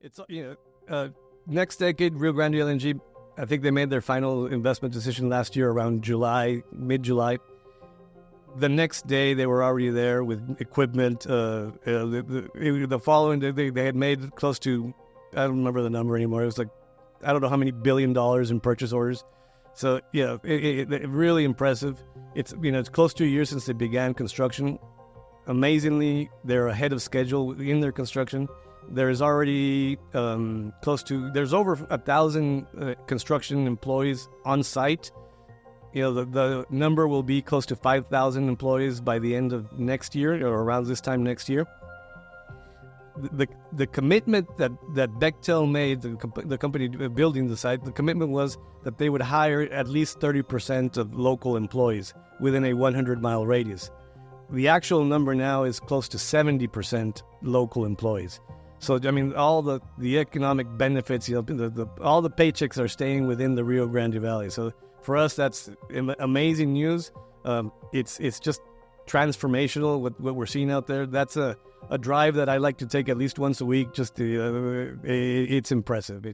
It's next decade, Rio Grande LNG. I think they made their final investment decision last year around July, mid-July. The next day, they were already there with equipment. The following day, they had made close to, I don't remember the number anymore. It was like, I don't know how many $1 billion in purchase orders. So yeah, it really impressive. It's close to a year since they began construction. Amazingly, they're ahead of schedule in their construction. There's already there's over 1,000 construction employees on site. The number will be close to 5,000 employees by the end of next year, or around this time next year. The commitment that Bechtel made, the company building the site, the commitment was that they would hire at least 30% of local employees within a 100-mile radius. The actual number now is close to 70% local employees. So, I mean, all the economic benefits, all the paychecks are staying within the Rio Grande Valley. So for us, that's amazing news. It's just transformational what we're seeing out there. That's a drive that I like to take at least once a week. Just to, it's impressive.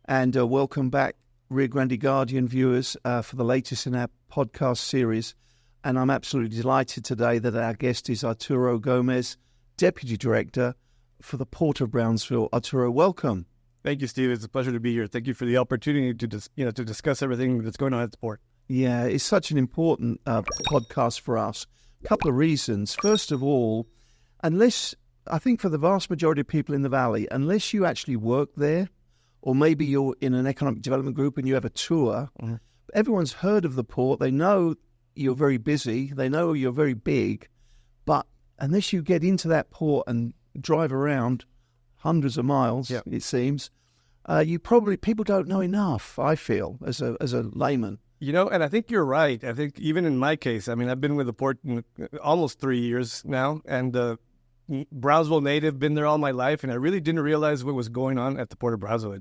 And welcome back, Rio Grande Guardian viewers, for the latest in our podcast series. And I'm absolutely delighted today that our guest is Arturo Gomez, Deputy Director for the Port of Brownsville. Arturo, welcome. Thank you, Steve. It's a pleasure to be here. Thank you for the opportunity to discuss everything that's going on at the port. Yeah, it's such an important podcast for us. A couple of reasons. First of all, I think for the vast majority of people in the valley, unless you actually work there, or maybe you're in an economic development group and you have a tour, everyone's heard of the port. They know you're very busy. They know you're very big. But unless you get into that port and drive around hundreds of miles, it seems, people don't know enough, I feel, as a layman. And I think you're right. I think even in my case, I mean, I've been with the port almost 3 years now, and Brownsville native, been there all my life, and I really didn't realize what was going on at the Port of Brownsville.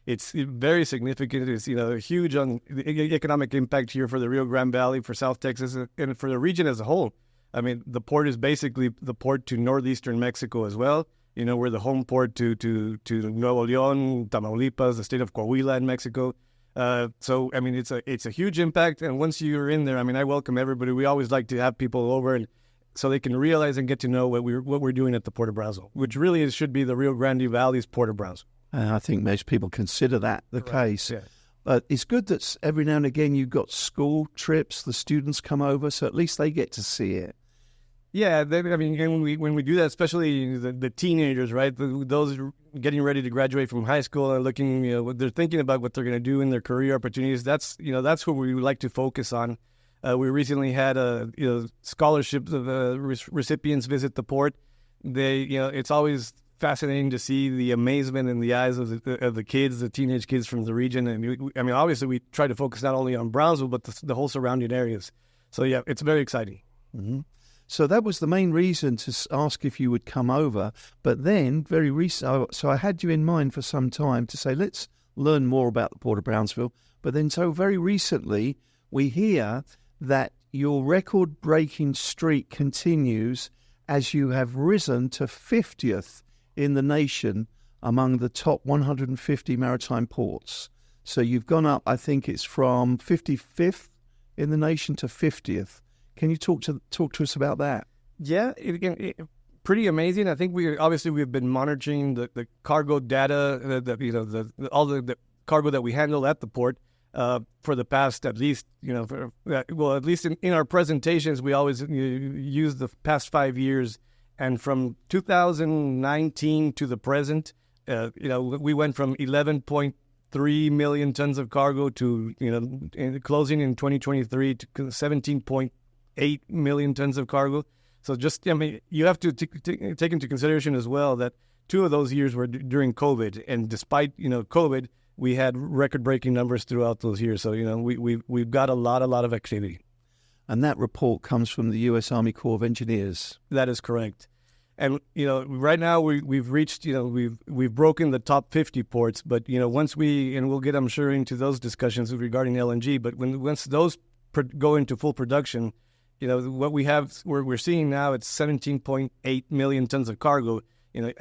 It's very significant. It's huge on the economic impact here for the Rio Grande Valley, for South Texas, and for the region as a whole. I mean, the port is basically the port to northeastern Mexico as well. We're the home port to Nuevo León, Tamaulipas, the state of Coahuila in Mexico. So I mean, it's a huge impact. And once you're in there, I mean, I welcome everybody. We always like to have people over, and so they can realize and get to know what we're doing at the Port of Brownsville, which really should be the Rio Grande Valley's Port of Brownsville. I think most people consider that the case. Yeah. But it's good that every now and again you've got school trips, the students come over, so at least they get to see it. Yeah, when we do that, especially the teenagers, right? Those getting ready to graduate from high school and looking, they're thinking about what they're going to do in their career opportunities. That's what we would like to focus on. We recently had scholarships of recipients visit the port. It's always fascinating to see the amazement in the eyes of the kids, the teenage kids from the region. And obviously we try to focus not only on Brownsville, but the whole surrounding areas. So yeah, it's very exciting. Mm-hmm. So that was the main reason to ask if you would come over. But then very recently, so I had you in mind for some time to say, let's learn more about the Port of Brownsville. But then so very recently, we hear that your record-breaking streak continues as you have risen to 50th in the nation among the top 150 maritime ports. So you've gone up, I think it's from 55th in the nation to 50th. Can you talk to us about that? Yeah, pretty amazing. I think we've been monitoring the cargo data, all the cargo that we handle at the port for the past at least at least in our presentations we always use the past 5 years, and from 2019 to the present, we went from 11.3 million tons of cargo to closing in 2023 to 17.8 million tons of cargo. So you have to take into consideration as well that 2 of those years were during COVID, and despite COVID, we had record-breaking numbers throughout those years. So we've got a lot of activity. And that report comes from the U.S. Army Corps of Engineers. That is correct. And right now we've reached we've broken the top 50 ports. But once we'll get, I'm sure, into those discussions regarding LNG. But once those go into full production, what we're seeing now, it's 17.8 million tons of cargo.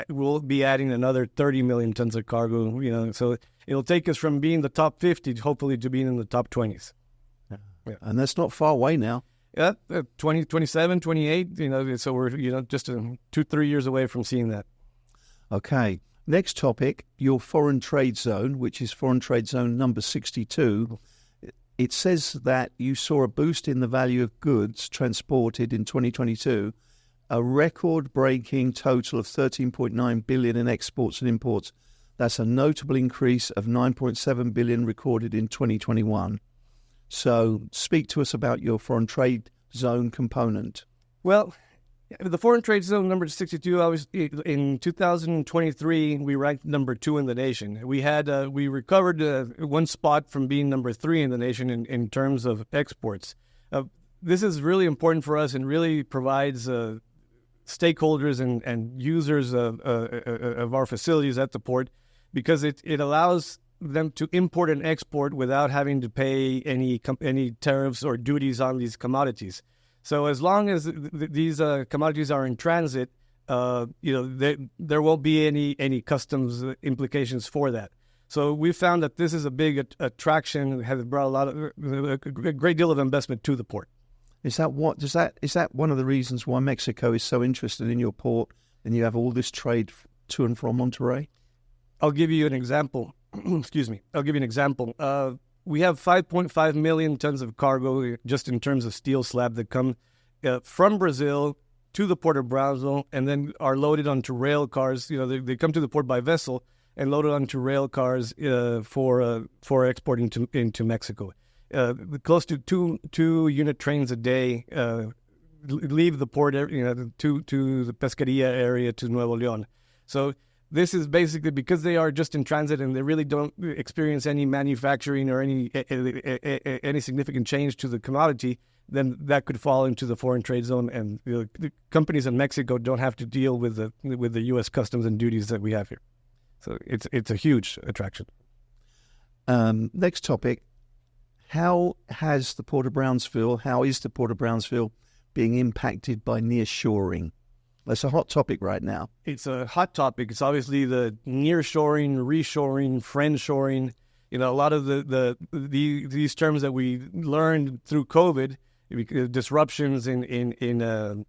We'll be adding another 30 million tons of cargo. So it'll take us from being the top 50, hopefully, to being in the top 20s. Yeah. And that's not far away now. Yeah, 27, 28. So we're just 2-3 years away from seeing that. Okay. Next topic, your foreign trade zone, which is foreign trade zone number 62. It says that you saw a boost in the value of goods transported in 2022, a record-breaking total of 13.9 billion in exports and imports. That's a notable increase of 9.7 billion recorded in 2021. So speak to us about your foreign trade zone component. Well, the foreign trade zone number 62, in 2023, we ranked number 2 in the nation. We recovered one spot from being number 3 in the nation in terms of exports. This is really important for us and really provides stakeholders and users of our facilities at the port, because it allows them to import and export without having to pay any tariffs or duties on these commodities. So as long as these commodities are in transit, there won't be any customs implications for that. So we found that this is a big attraction, has brought a great deal of investment to the port. Is that one of the reasons why Mexico is so interested in your port, and you have all this trade to and from Monterrey? I'll give you an example. Excuse me. I'll give you an example. We have 5.5 million tons of cargo just in terms of steel slab that come from Brazil to the Port of Brownsville and then are loaded onto rail cars. They come to the port by vessel and loaded onto rail cars for exporting into Mexico. Close to two unit trains a day leave the port, to the Pesquería area to Nuevo León. So this is basically because they are just in transit and they really don't experience any manufacturing or any significant change to the commodity, then that could fall into the foreign trade zone, and the companies in Mexico don't have to deal with the U.S. customs and duties that we have here. So it's a huge attraction. Next topic: how is the Port of Brownsville being impacted by nearshoring? That's a hot topic right now. It's a hot topic. It's obviously the nearshoring, reshoring, friendshoring. A lot of these terms that we learned through COVID, disruptions in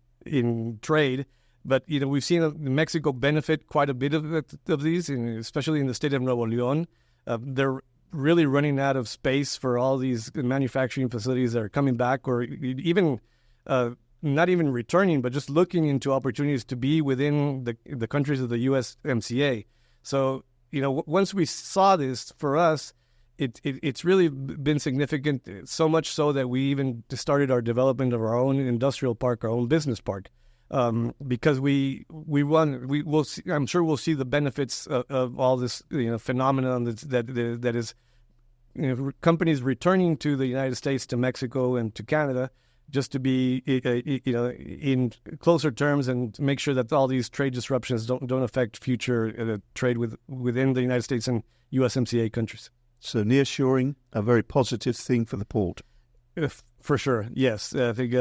trade. But we've seen Mexico benefit quite a bit of these, especially in the state of Nuevo León. They're really running out of space for all these manufacturing facilities that are coming back, or even not even returning, but just looking into opportunities to be within the countries of the USMCA. So, once we saw this, for us, it's really been significant, so much so that we even started our development of our own industrial park, our own business park, because we'll see, I'm sure we'll see the benefits of all this phenomenon that is companies returning to the United States, to Mexico, and to Canada, just to be in closer terms and to make sure that all these trade disruptions don't affect future trade within the United States and USMCA countries. So nearshoring, a very positive thing for the port. For sure, yes. I think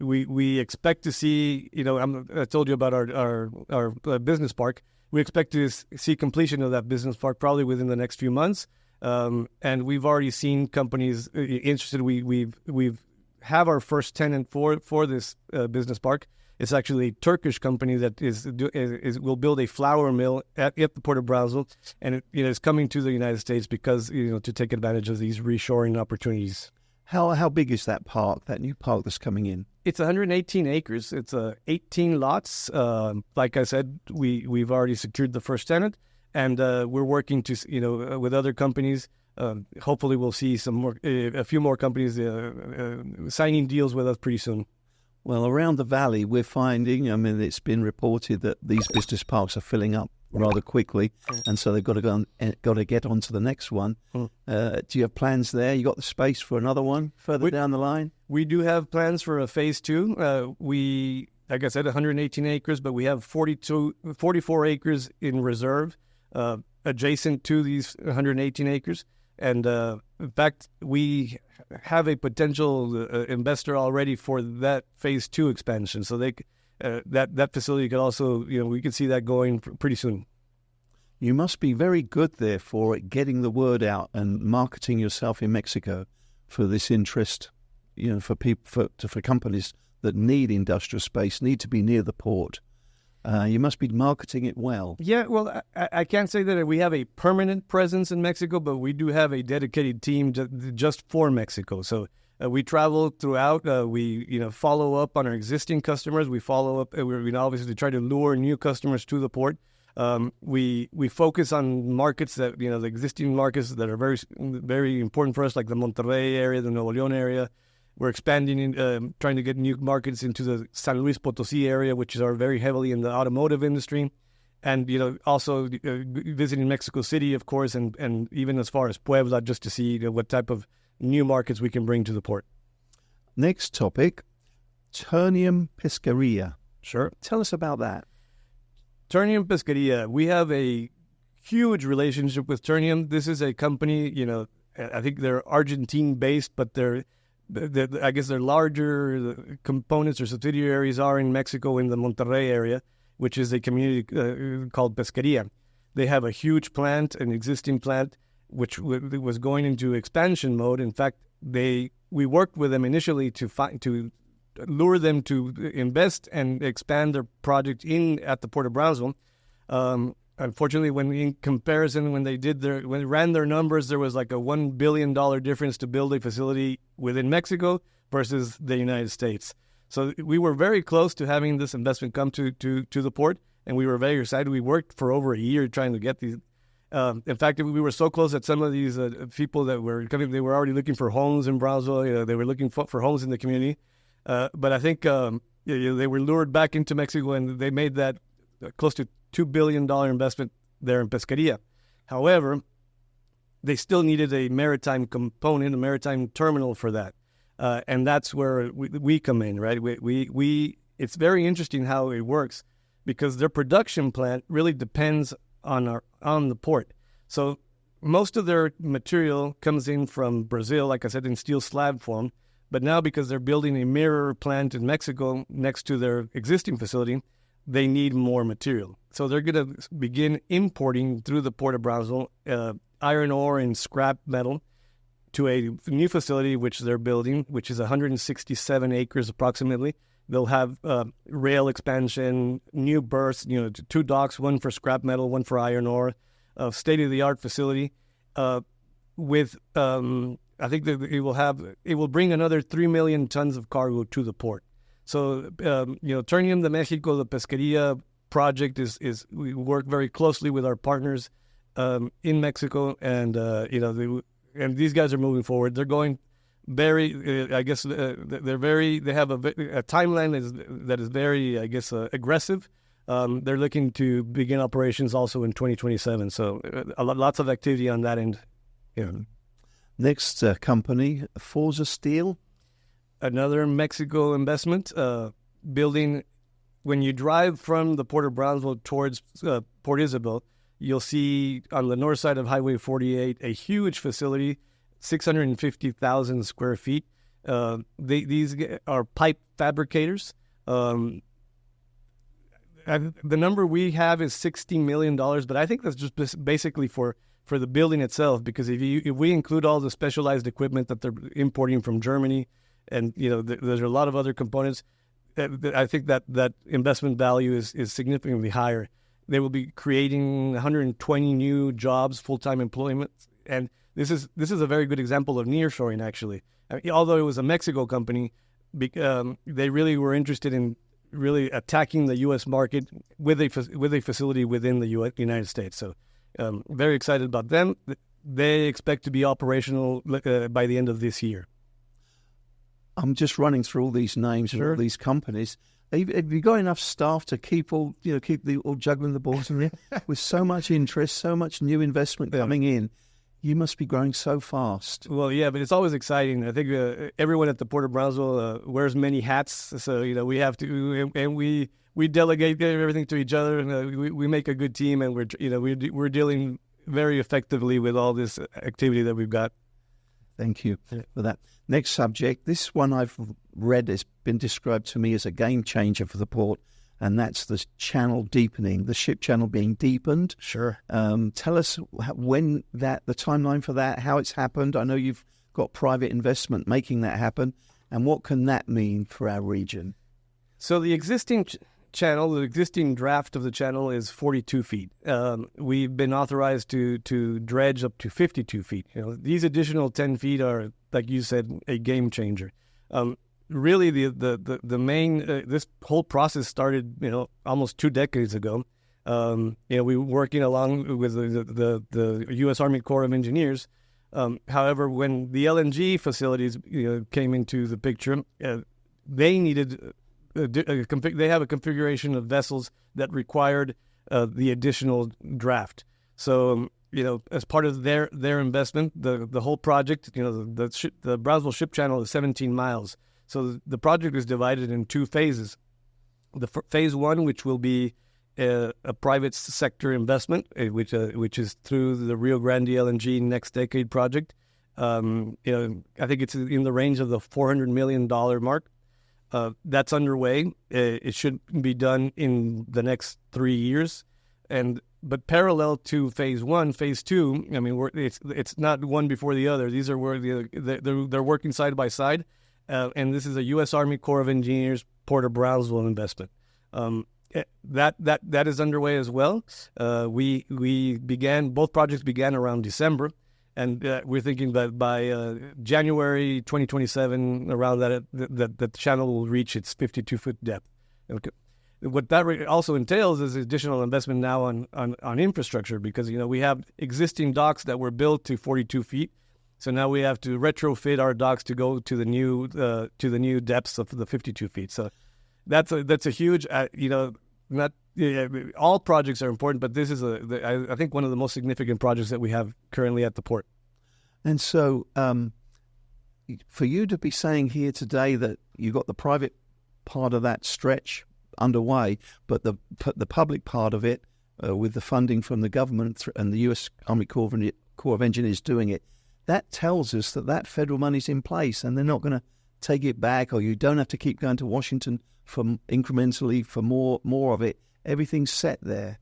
we expect to see. I told you about our business park. We expect to see completion of that business park probably within the next few months, and we've already seen companies interested. We've have our first tenant for this business park. It's actually a Turkish company that will build a flour mill at the Port of Brownsville, and it is coming to the United States because to take advantage of these reshoring opportunities. How big is that park, that new park that's coming in? It's 118 acres. It's 18 lots. Like I said, we've already secured the first tenant, and we're working to with other companies. Hopefully, we'll see a few more companies signing deals with us pretty soon. Well, around the valley, we're finding, it's been reported that these business parks are filling up rather quickly, and so they've got to get on to the next one. Do you have plans there? You got the space for another one further down the line? We do have plans for a phase 2. We, like I said, 118 acres, but we have 44 acres in reserve adjacent to these 118 acres. And in fact, we have a potential investor already for that phase 2 expansion. So that facility could also, we could see that going pretty soon. You must be very good, therefore, at getting the word out and marketing yourself in Mexico for this interest, for people, for companies that need industrial space, need to be near the port. You must be marketing it well. Yeah, well, I can't say that we have a permanent presence in Mexico, but we do have a dedicated team just for Mexico. So we travel throughout. We follow up on our existing customers. We follow up. We obviously try to lure new customers to the port. We focus on markets that the existing markets that are very very important for us, like the Monterrey area, the Nuevo León area. We're expanding, trying to get new markets into the San Luis Potosí area, which are very heavily in the automotive industry, and also visiting Mexico City, of course, and even as far as Puebla, just to see what type of new markets we can bring to the port. Next topic, Ternium Pesquería. Sure. Tell us about that. Ternium Pesquería. We have a huge relationship with Ternium. This is a company, I think they're Argentine-based, but I guess their larger components or subsidiaries are in Mexico, in the Monterrey area, which is a community called Pesquería. They have a huge plant, an existing plant, which was going into expansion mode. In fact, we worked with them initially to lure them to invest and expand their project at the Port of Brownsville. Unfortunately, when they ran their numbers, there was like a $1 billion difference to build a facility within Mexico versus the United States. So we were very close to having this investment come to the port, and we were very excited. We worked for over a year trying to get these. In fact, we were so close that some of these people that were coming, they were already looking for homes in Brownsville. They were looking for homes in the community. But I think they were lured back into Mexico, and they made that close to $2 billion investment there in Pesquería. However, they still needed a maritime component, a maritime terminal for that. And that's where we come in, right? It's very interesting how it works, because their production plant really depends on the port. So most of their material comes in from Brazil, like I said, in steel slab form. But now, because they're building a mirror plant in Mexico next to their existing facility, they need more material. So they're going to begin importing through the Port of Brownsville iron ore and scrap metal to a new facility which they're building, which is 167 acres approximately. They'll have rail expansion, new berths, 2 docks, one for scrap metal, one for iron ore, state-of-the-art facility with I think that it will bring another 3 million tons of cargo to the port. So, Ternium de Mexico, the Pesquería project we work very closely with our partners in Mexico, and and these guys are moving forward. They're going very, they have a timeline that is very, aggressive. They're looking to begin operations also in 2027. So, lots of activity on that end. Yeah. Next company, Forza Steel. Another Mexico investment, building. When you drive from the Port of Brownsville towards Port Isabel, you'll see on the north side of Highway 48 a huge facility, 650,000 square feet. These are pipe fabricators. The number we have is $60 million, but I think that's just basically for the building itself, because if we include all the specialized equipment that they're importing from Germany, and there's a lot of other components, I think that investment value is significantly higher. They will be creating 120 new jobs, full-time employment, and this is a very good example of nearshoring. Actually, although it was a Mexico company, they really were interested in really attacking the U.S. market with a facility within the United States. So, very excited about them. They expect to be operational by the end of this year. I'm just running through all these names and all these companies. Have you got enough staff to keep all juggling the balls in there? With so much interest, so much new investment coming in, you must be growing so fast. Well, yeah, but it's always exciting. I think everyone at the Port of Brownsville wears many hats, so we have to, and we delegate everything to each other, and we make a good team, and we're dealing very effectively with all this activity that we've got. Thank you for that. Next subject. This one I've read has been described to me as a game changer for the port, and that's the channel deepening, the ship channel being deepened. Sure. Tell us when the timeline for that, how it's happened. I know you've got private investment making that happen, and what can that mean for our region? So the existing channel, the existing draft of the channel is 42 feet. We've been authorized to dredge up to 52 feet. These additional 10 feet are, like you said, a game changer. Really, the main this whole process started, almost 2 decades ago. We were working along with the U.S. Army Corps of Engineers. However, when the LNG facilities came into the picture, they needed. They have a configuration of vessels that required the additional draft. So, as part of their investment, the whole project, the Brownsville Ship Channel is 17 miles. So the project is divided in 2 phases. The phase 1, which will be a private sector investment, which is through the Rio Grande LNG Next Decade project. I think it's in the range of the $400 million mark. That's underway. It should be done in the next 3 years, but parallel to phase 1, phase 2. I mean, it's not one before the other. These are where they're working side by side, and this is a U.S. Army Corps of Engineers Port of Brownsville investment. That is underway as well. Both projects began around December. And we're thinking that by January 2027, around that the channel will reach its 52-foot depth. Okay. What that also entails is additional investment now on infrastructure, because we have existing docks that were built to 42 feet. So now we have to retrofit our docks to go to the new depths of the 52 feet. So that's a huge all projects are important, but this is I think one of the most significant projects that we have currently at the port. And so, for you to be saying here today that you got the private part of that stretch underway, but the public part of it, with the funding from the government and the U.S. Army Corps of Engineers doing it, that tells us that federal money's in place, and they're not going to take it back, or you don't have to keep going to Washington for incrementally for more of it. Everything's set there.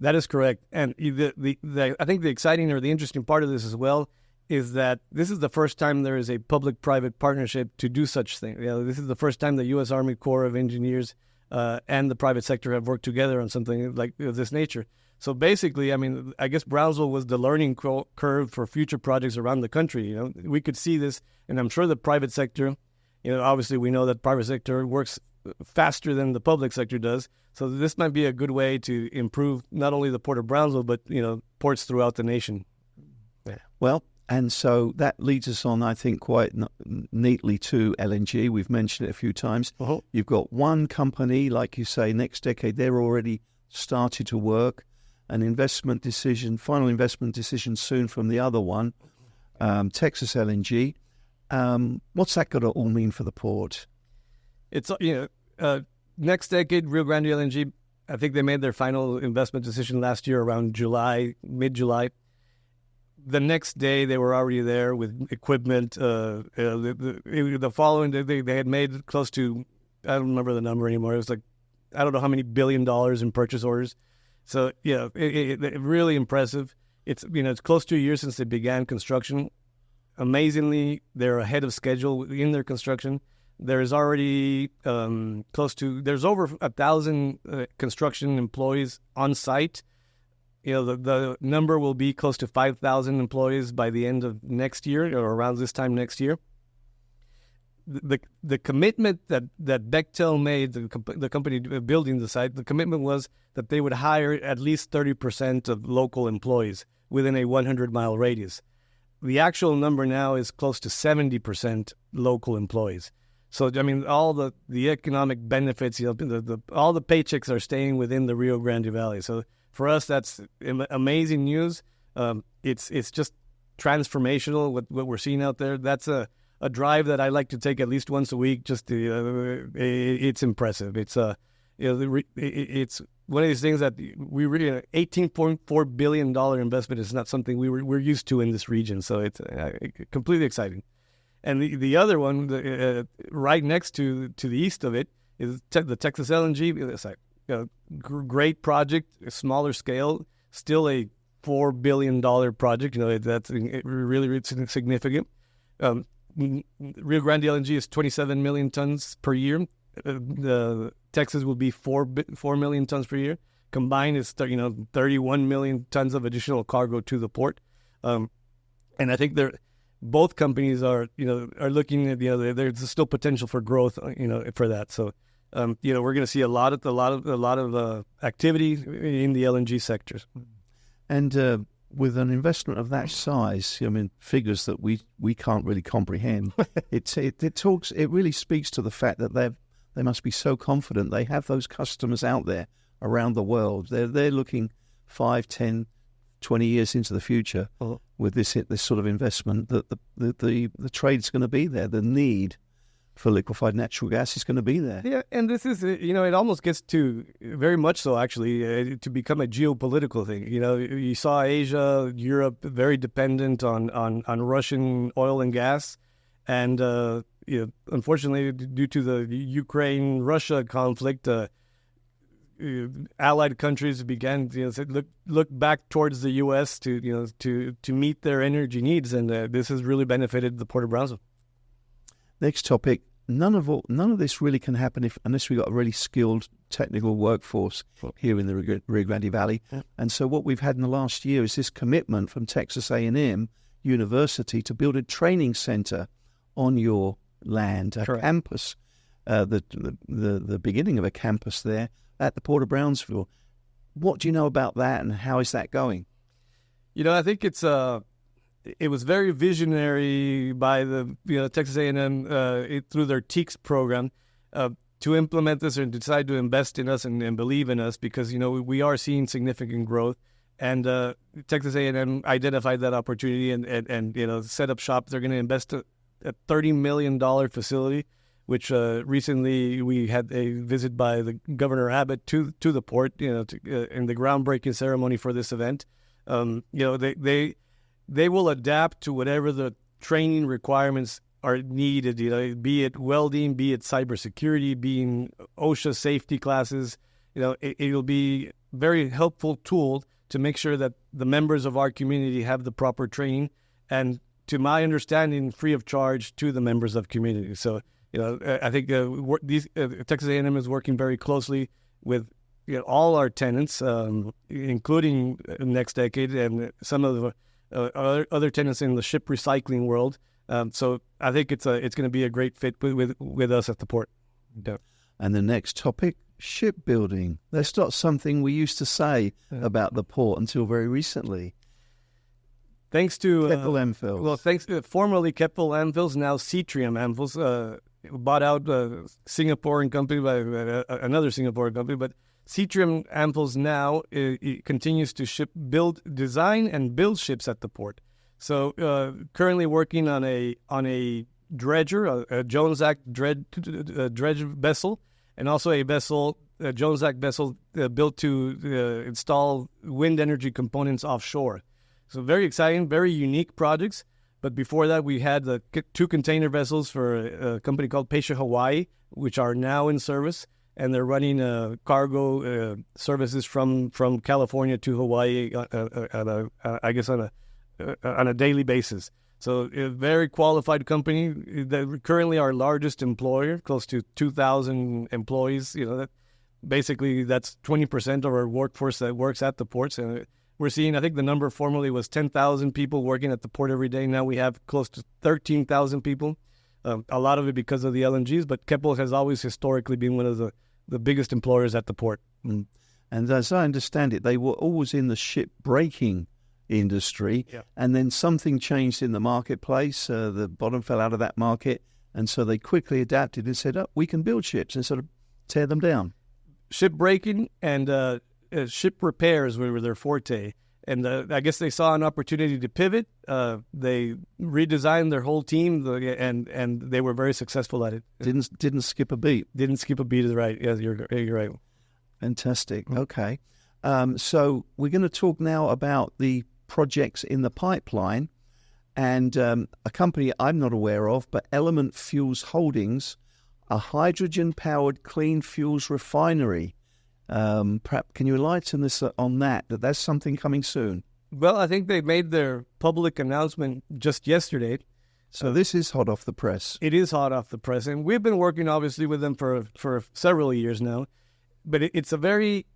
That is correct. And I think the exciting or the interesting part of this as well is that this is the first time there is a public-private partnership to do such thing. This is the first time the U.S. Army Corps of Engineers and the private sector have worked together on something like this nature. So basically, I guess Brownsville was the learning curve for future projects around the country. We could see this, and I'm sure the private sector, obviously we know that private sector works faster than the public sector does. So this might be a good way to improve not only the Port of Brownsville, but ports throughout the nation. Yeah. Well, and so that leads us on, I think, quite neatly to LNG. We've mentioned it a few times. Uh-huh. You've got one company, like you say, Next Decade. They're already started to work. An final investment decision soon from the other one, Texas LNG. What's that got to all mean for the port? It's Next Decade, Rio Grande LNG, I think they made their final investment decision last year around mid-July. The next day, they were already there with equipment. The following day, they had made close to, I don't remember the number anymore. It was like, I don't know how many $1 billion in purchase orders. So, it really impressive. It's close to a year since they began construction. Amazingly, they're ahead of schedule in their construction. There's already there's over 1,000 construction employees on site. The number will be close to 5,000 employees by the end of next year, or around this time next year. The commitment that Bechtel made, the company building the site, the commitment was that they would hire at least 30% of local employees within a 100-mile radius. The actual number now is close to 70% local employees. So, all the economic benefits, all the paychecks are staying within the Rio Grande Valley. So for us, that's amazing news. It's just transformational what we're seeing out there. That's a drive that I like to take at least once a week. Just to, it's impressive. It's one of these things that we really $18.4 billion investment is not something we're used to in this region. So it's completely exciting. And the other one, right next to the east of it, is the Texas LNG. It's a great project, a smaller scale, still a $4 billion project. That's really significant. Rio Grande LNG is 27 million tons per year. The Texas will be 4 million tons per year. Combined, it's 31 million tons of additional cargo to the port. And I think both companies are looking at there's still potential for growth for that. So we're going to see a lot of activity in the LNG sectors. And with an investment of that size, figures that we can't really comprehend, it really speaks to the fact that they must be so confident. They have those customers out there around the world. They're looking 5, 10, 20 years into the future with this sort of investment, that the trade's going to be there. The need for liquefied natural gas is going to be there. Yeah, and this is, it almost gets to, very much so actually, to become a geopolitical thing. You saw Asia, Europe, very dependent on Russian oil and gas. And, unfortunately, due to the Ukraine-Russia conflict, allied countries began to look back towards the U.S. to meet their energy needs. And this has really benefited the Port of Brownsville. Next topic. None of this really can happen unless we've got a really skilled technical workforce here in the Rio Grande Valley. Yeah. And so what we've had in the last year is this commitment from Texas A&M University to build a training center on your land, a campus, the beginning of a campus there at the Port of Brownsville. What do you know about that, and how is that going? I think it was very visionary by the Texas A&M through their TEACS program to implement this and decide to invest in us and believe in us, because we are seeing significant growth, and Texas A&M identified that opportunity and set up shop. They're going to invest a $30 million facility, which recently we had a visit by the Governor Abbott to the port, in the groundbreaking ceremony for this event. They will adapt to whatever the training requirements are needed, be it welding, be it cybersecurity, being OSHA safety classes. It will be a very helpful tool to make sure that the members of our community have the proper training, and to my understanding, free of charge to the members of community. So, I think Texas A&M is working very closely with all our tenants, including Next Decade and some of the other tenants in the ship recycling world. So I think it's going to be a great fit with us at the port. Yeah. And the next topic, shipbuilding. That's not something we used to say about the port until very recently. Thanks to Keppel Amphils. Well, thanks to formerly Keppel Amphils, now Cetrium Amphils, bought out a Singaporean company by another Singaporean company, but Cetrium Amphils now continues to design and build ships at the port. So currently working on a dredger, a Jones Act dredge vessel, and also a Jones Act vessel built to install wind energy components offshore. So very exciting, very unique projects. But before that, we had the 2 container vessels for a company called Pasha Hawaii, which are now in service. And they're running cargo services from California to Hawaii, on a daily basis. So a very qualified company. That currently our largest employer, close to 2,000 employees. That's 20% of our workforce that works at the ports. And we're seeing, I think the number formerly was 10,000 people working at the port every day. Now we have close to 13,000 people. A lot of it because of the LNGs, but Keppel has always historically been one of the biggest employers at the port. Mm. And as I understand it, they were always in the ship breaking industry, and then something changed in the marketplace. The bottom fell out of that market, and so they quickly adapted and said, we can build ships and sort of tear them down. Ship breaking and ship repairs were their forte. And I guess they saw an opportunity to pivot. They redesigned their whole team, and they were very successful at it. Didn't skip a beat. Didn't skip a beat is right. Yes, you're right. Fantastic. Okay. So we're going to talk now about the projects in the pipeline, and a company I'm not aware of, but Element Fuels Holdings, a hydrogen-powered clean fuels refinery. Perhaps can you enlighten us on that? That's something coming soon. Well, I think they made their public announcement just yesterday. So this is hot off the press. It is hot off the press, and we've been working obviously with them for several years now. But it's a very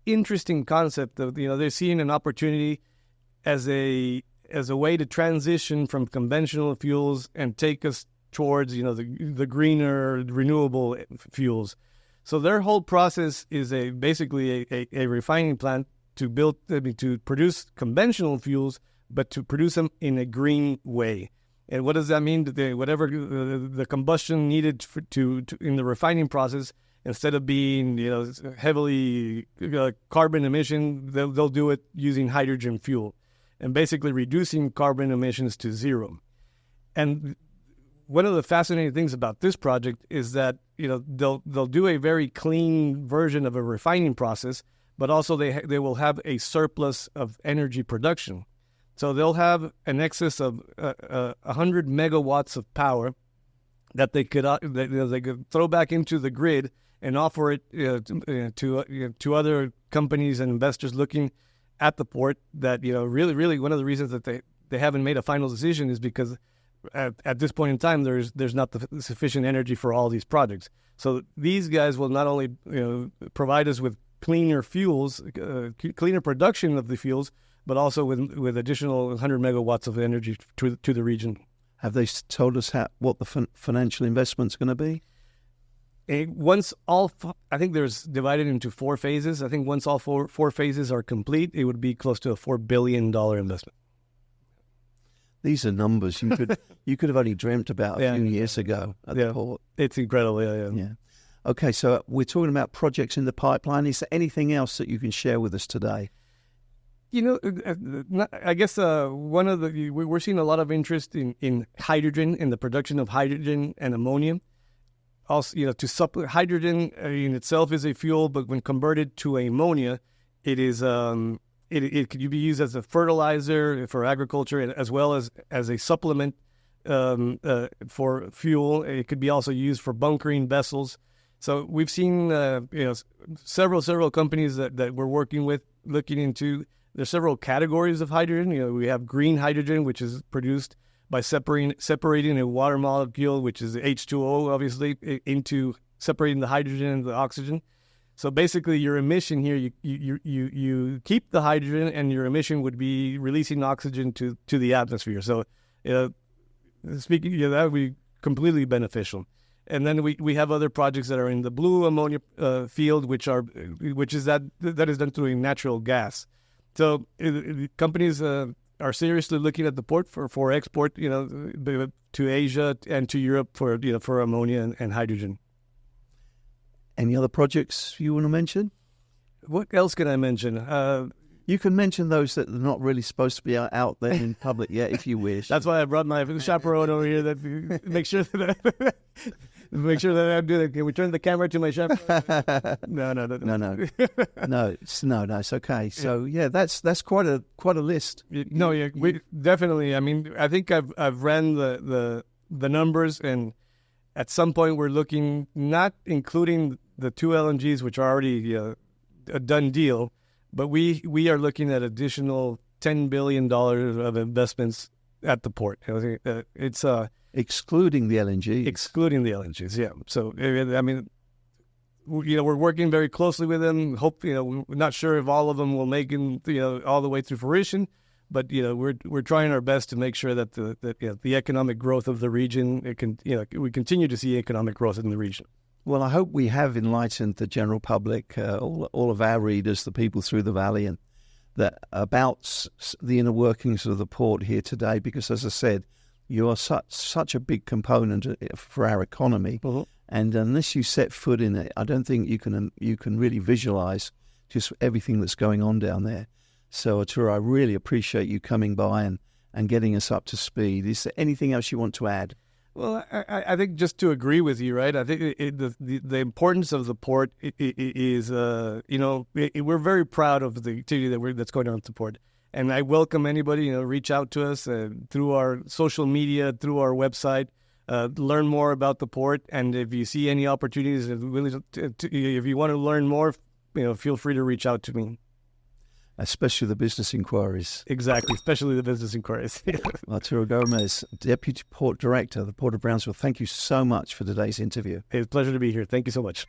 interesting concept of, they're seeing an opportunity as a way to transition from conventional fuels and take us towards the greener renewable fuels. So their whole process is basically a refining plant to produce conventional fuels, but to produce them in a green way. And what does that mean? Whatever the combustion needed in the refining process, instead of being heavily carbon emission, they'll do it using hydrogen fuel, and basically reducing carbon emissions to zero. And one of the fascinating things about this project is that they'll do a very clean version of a refining process, but also they will have a surplus of energy production. So they'll have an excess of 100 megawatts of power that they could throw back into the grid and offer it to other companies and investors looking at the port. That really one of the reasons that they haven't made a final decision is because at this point in time there's not the sufficient energy for all these projects. So these guys will not only provide us with cleaner fuels, cleaner production of the fuels, but also with additional 100 megawatts of energy to the region. Have they told us what the financial investment's going to be? I think there's divided into 4 phases. I think once all four phases are complete, it would be close to a $4 billion investment. These are numbers you could have only dreamt about a few years ago at the port. It's incredible. Yeah. Okay, so we're talking about projects in the pipeline. Is there anything else that you can share with us today? I guess we're seeing a lot of interest in hydrogen, in the production of hydrogen and ammonia. Also, to hydrogen in itself is a fuel, but when converted to ammonia, it is it could be used as a fertilizer for agriculture as well as a supplement for fuel. It could be also used for bunkering vessels. So we've seen several companies that we're working with looking into. There's several categories of hydrogen. We have green hydrogen, which is produced by separating a water molecule, which is H2O, obviously, into separating the hydrogen and the oxygen. So basically, your emission here, you keep the hydrogen, and your emission would be releasing oxygen to the atmosphere. So, speaking, that would be completely beneficial. And then we have other projects that are in the blue ammonia field, which is that is done through natural gas. So companies are seriously looking at the port for export, to Asia and to Europe for ammonia and hydrogen. Any other projects you want to mention? What else can I mention? You can mention those that are not really supposed to be out there in public yet, if you wish. That's why I brought my chaperone over here. That make sure that I'm doing it. Can we turn the camera to my chaperone? No. It's okay. So that's quite a list. No, we definitely. I mean, I think I've ran the numbers, and at some point we're looking, not including the 2 LNGs, which are already a done deal. But we are looking at additional $10 billion of investments at the port. It's excluding the LNG. Excluding the LNGs, yeah. So I mean, we're working very closely with them. We're not sure if all of them will make it, all the way through fruition. But we're trying our best to make sure that the economic growth of the region, we continue to see economic growth in the region. Well, I hope we have enlightened the general public, all of our readers, the people through the valley, and about the inner workings of the port here today. Because, as I said, you are such a big component for our economy, and unless you set foot in it, I don't think you can really visualize just everything that's going on down there. So, Arturo, I really appreciate you coming by and getting us up to speed. Is there anything else you want to add? Well, I think just to agree with you, right? I think the importance of the port is, we're very proud of the activity that's going on at the port. And I welcome anybody, reach out to us through our social media, through our website, learn more about the port. And if you see any opportunities, if you want to learn more, feel free to reach out to me. Especially the business inquiries. Exactly, especially the business inquiries. Arturo Gomez, Deputy Port Director of the Port of Brownsville, thank you so much for today's interview. It's a pleasure to be here. Thank you so much.